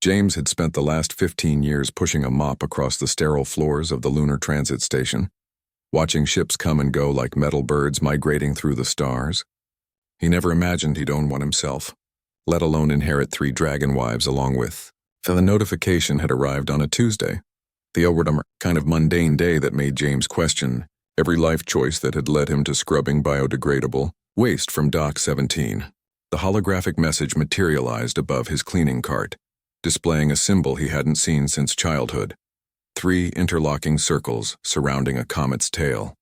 James had spent the last 15 years pushing a mop across the sterile floors of the lunar transit station, watching ships come and go like metal birds migrating through the stars. He never imagined he'd own one himself, let alone inherit 3 dragon wives along with. The notification had arrived on a Tuesday, the kind of mundane day that made James question every life choice that had led him to scrubbing biodegradable waste from Dock 17. The holographic message materialized above his cleaning cart, displaying a symbol he hadn't seen since childhood. 3 interlocking circles surrounding a comet's tail.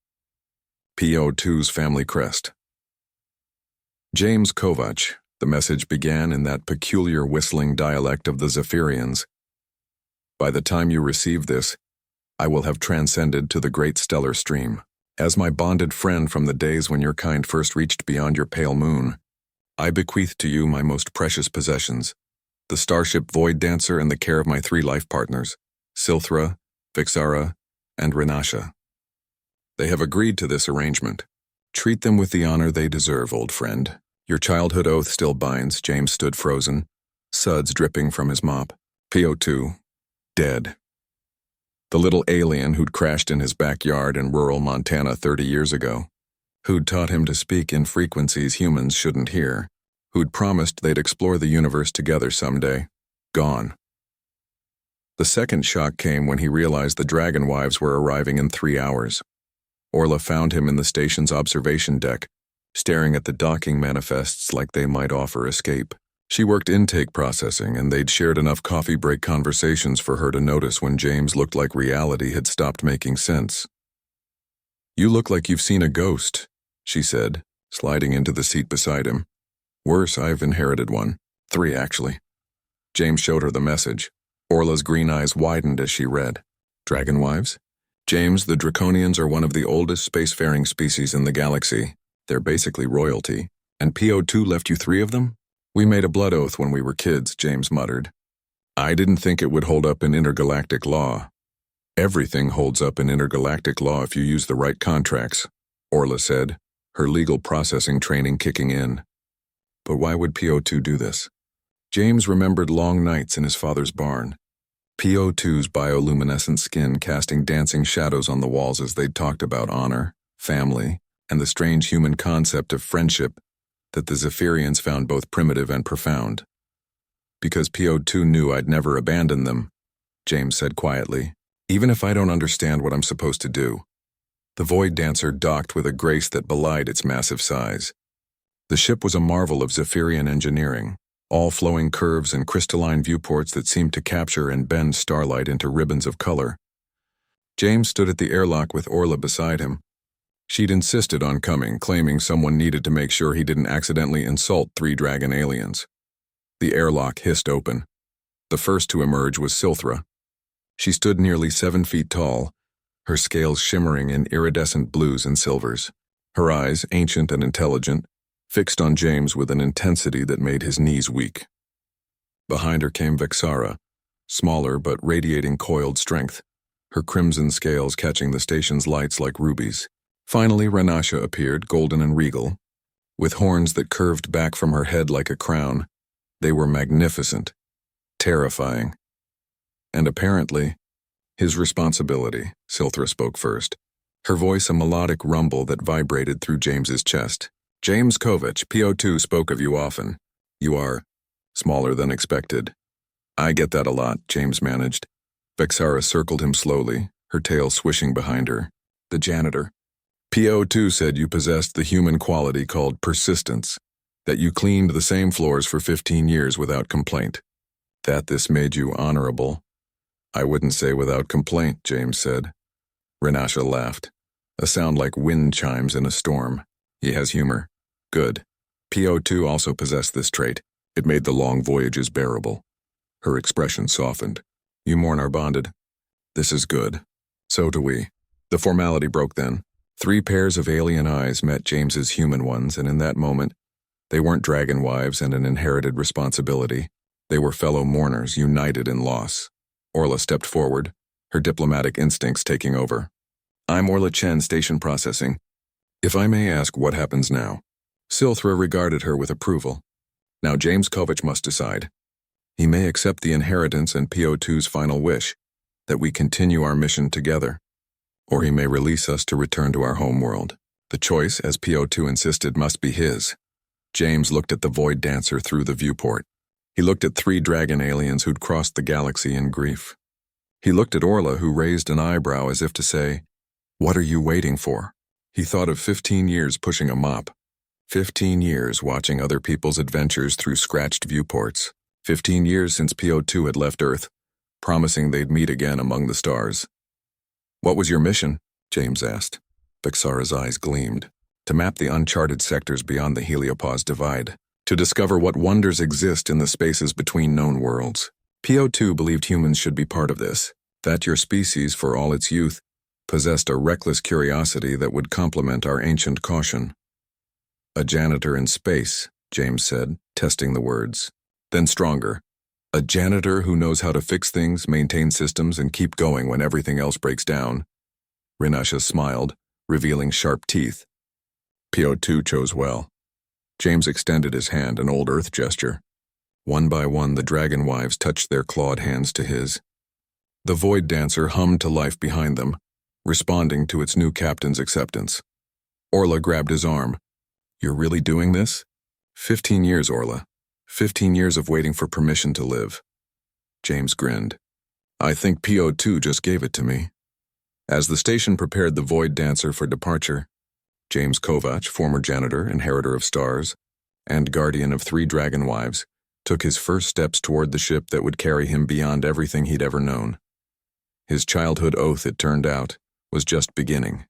P02's family crest. James Kovach, the message began in that peculiar whistling dialect of the Zephyrians. By the time you receive this, I will have transcended to the great stellar stream. As my bonded friend from the days when your kind first reached beyond your pale moon, I bequeath to you my most precious possessions, the starship Void Dancer and the care of my 3 life partners, Silthra, Vixara, and Renasha. They have agreed to this arrangement. Treat them with the honor they deserve, old friend. Your childhood oath still binds. James stood frozen, suds dripping from his mop. P02, dead. The little alien who'd crashed in his backyard in rural Montana 30 years ago, who'd taught him to speak in frequencies humans shouldn't hear, who'd promised they'd explore the universe together someday, gone. The second shock came when he realized the dragon wives were arriving in 3 hours. Orla found him in the station's observation deck, staring at the docking manifests like they might offer escape. She worked intake processing, and they'd shared enough coffee break conversations for her to notice when James looked like reality had stopped making sense. "You look like you've seen a ghost," she said, sliding into the seat beside him. "Worse, I've inherited one. 3, actually." James showed her the message. Orla's green eyes widened as she read. "Dragon wives? James, the Draconians are one of the oldest spacefaring species in the galaxy. They're basically royalty. And P02 left you 3 of them? We made a blood oath when we were kids," James muttered. "I didn't think it would hold up in intergalactic law." "Everything holds up in intergalactic law if you use the right contracts," Orla said, her legal processing training kicking in. But why would P02 do this? James remembered long nights in his father's barn. P02's bioluminescent skin casting dancing shadows on the walls as they'd talked about honor, family, and the strange human concept of friendship that the Zephyrians found both primitive and profound. "Because P02 knew I'd never abandon them," James said quietly, "even if I don't understand what I'm supposed to do." The Void Dancer docked with a grace that belied its massive size. The ship was a marvel of Zephyrian engineering, all flowing curves and crystalline viewports that seemed to capture and bend starlight into ribbons of color. James stood at the airlock with Orla beside him. She'd insisted on coming, claiming someone needed to make sure he didn't accidentally insult 3 dragon aliens. The airlock hissed open. The first to emerge was Silthra. She stood nearly 7 feet tall, her scales shimmering in iridescent blues and silvers. Her eyes, ancient and intelligent, fixed on James with an intensity that made his knees weak. Behind her came Vixara, smaller but radiating coiled strength, her crimson scales catching the station's lights like rubies. Finally, Renasha appeared, golden and regal, with horns that curved back from her head like a crown. They were magnificent, terrifying. And apparently, his responsibility. Silthra spoke first, her voice a melodic rumble that vibrated through James's chest. "James Kovach, P02 spoke of you often. You are smaller than expected." "I get that a lot," James managed. Vixara circled him slowly, her tail swishing behind her. "The janitor. P02 said you possessed the human quality called persistence, that you cleaned the same floors for 15 years without complaint. That this made you honorable." "I wouldn't say without complaint," James said. Renasha laughed, a sound like wind chimes in a storm. "He has humor. Good. P02 also possessed this trait. It made the long voyages bearable." Her expression softened. "You mourn our bonded. This is good. So do we." The formality broke then. 3 pairs of alien eyes met James's human ones, and in that moment, they weren't dragon wives and an inherited responsibility. They were fellow mourners united in loss. Orla stepped forward, her diplomatic instincts taking over. "I'm Orla Chen, station processing. If I may ask, what happens now?" Silthra regarded her with approval. "Now James Kovach must decide. He may accept the inheritance and P02's final wish, that we continue our mission together, or he may release us to return to our homeworld. The choice, as P02 insisted, must be his. James looked at the Void Dancer through the viewport. He looked at 3 dragon aliens who'd crossed the galaxy in grief. He looked at Orla, who raised an eyebrow as if to say, "What are you waiting for?" He thought of 15 years pushing a mop. 15 years watching other people's adventures through scratched viewports. 15 years since P02 had left Earth, promising they'd meet again among the stars. "What was your mission?" James asked. Vixara's eyes gleamed. "To map the uncharted sectors beyond the Heliopause divide. To discover what wonders exist in the spaces between known worlds. P02 believed humans should be part of this, that your species, for all its youth, possessed a reckless curiosity that would complement our ancient caution." "A janitor in space," James said, testing the words. Then stronger. "A janitor who knows how to fix things, maintain systems, and keep going when everything else breaks down." Rinasha smiled, revealing sharp teeth. P02 chose well. James extended his hand, an old Earth gesture. One by one, the dragon wives touched their clawed hands to his. The Void Dancer hummed to life behind them, responding to its new captain's acceptance. Orla grabbed his arm. "You're really doing this?" 15 years, Orla. 15 years of waiting for permission to live." James grinned. "I think P02 just gave it to me." As the station prepared the Void Dancer for departure, James Kovach, former janitor, inheritor of stars, and guardian of 3 dragon wives, took his first steps toward the ship that would carry him beyond everything he'd ever known. His childhood oath, it turned out, was just beginning.